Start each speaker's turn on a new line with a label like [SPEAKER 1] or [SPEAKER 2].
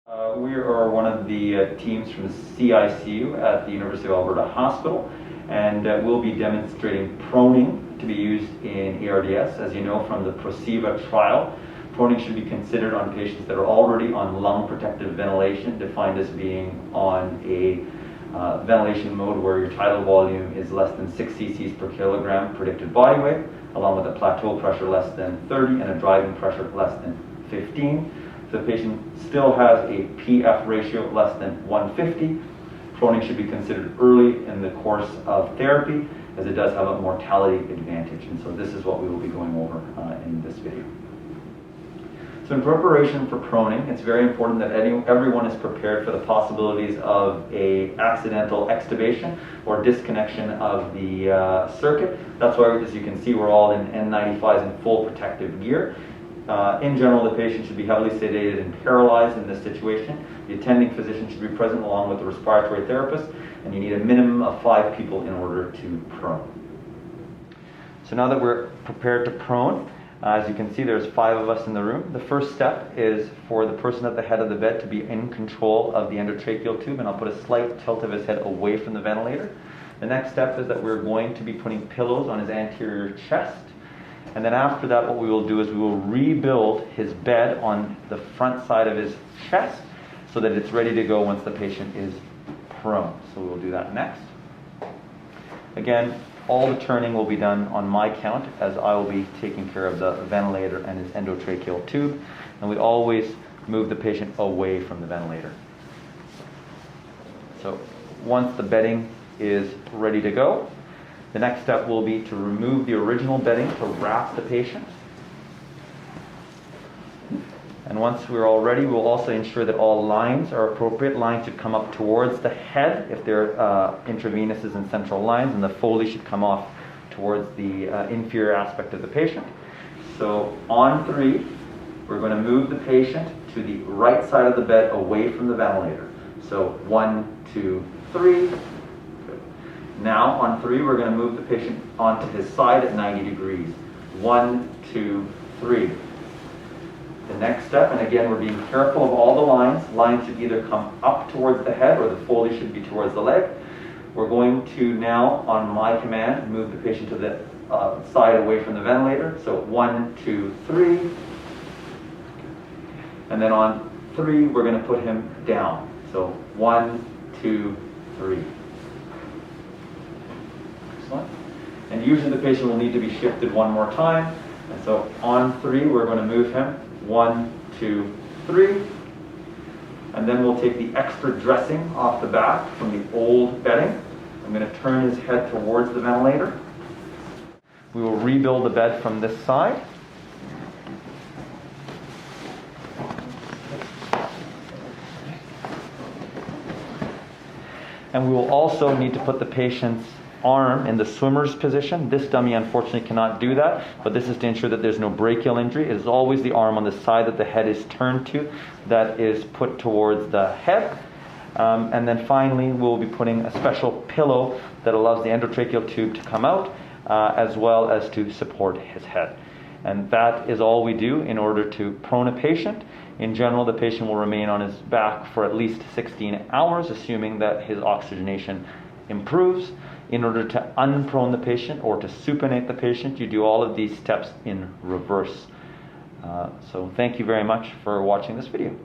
[SPEAKER 1] We are one of the teams from the CICU at the University of Alberta Hospital, and we'll be demonstrating proning to be used in ARDS. As you know from the PROSEVA trial, proning should be considered on patients that are already on lung protective ventilation, defined as being on a ventilation mode where your tidal volume is less than 6 cc's per kilogram predicted body weight, along with a plateau pressure less than 30 and a driving pressure less than 15. If the patient still has a PF ratio less than 150, proning should be considered early in the course of therapy, as it does have a mortality advantage. And so this is what we will be going over in this video. So in preparation for proning, it's very important that everyone is prepared for the possibilities of a accidental extubation or disconnection of the circuit. That's why, as you can see, we're all in N95s and full protective gear. In general, the patient should be heavily sedated and paralyzed in this situation. The attending physician should be present along with the respiratory therapist, and you need a minimum of 5 people in order to prone. So now that we're prepared to prone, as you can see, there's 5 of us in the room. The first step is for the person at the head of the bed to be in control of the endotracheal tube, and I'll put a slight tilt of his head away from the ventilator. The next step is that we're going to be putting pillows on his anterior chest. And then after that, what we will do is we will rebuild his bed on the front side of his chest so that it's ready to go once the patient is prone. So we will do that next. Again, all the turning will be done on my count, as I will be taking care of the ventilator and his endotracheal tube. And we always move the patient away from the ventilator. So once the bedding is ready to go, the next step will be to remove the original bedding to wrap the patient. And once we're all ready, we'll also ensure that all lines are appropriate. Lines should come up towards the head if they're intravenous's and central lines, and the Foley should come off towards the inferior aspect of the patient. So on 3, we're going to move the patient to the right side of the bed away from the ventilator. So 1, 2, 3. Now, on 3, we're going to move the patient onto his side at 90 degrees. 1, 2, 3. The next step, and again, we're being careful of all the lines. Lines should either come up towards the head or the Foley should be towards the leg. We're going to now, on my command, move the patient to the side away from the ventilator. So 1, 2, 3. And then on 3, we're going to put him down. So 1, 2, 3. And usually the patient will need to be shifted one more time. And so on 3, we're going to move him. 1, 2, 3. And then we'll take the extra dressing off the back from the old bedding. I'm going to turn his head towards the ventilator. We will rebuild the bed from this side. And we will also need to put the patient's arm in the swimmer's position. This dummy unfortunately cannot do that, but this is to ensure that there's no brachial injury. It is always the arm on the side that the head is turned to that is put towards the head. And then finally, we'll be putting a special pillow that allows the endotracheal tube to come out, as well as to support his head. And that is all we do in order to prone a patient. In general, the patient will remain on his back for at least 16 hours, assuming that his oxygenation improves. In order to unprone the patient or to supinate the patient, you do all of these steps in reverse. So thank you very much for watching this video.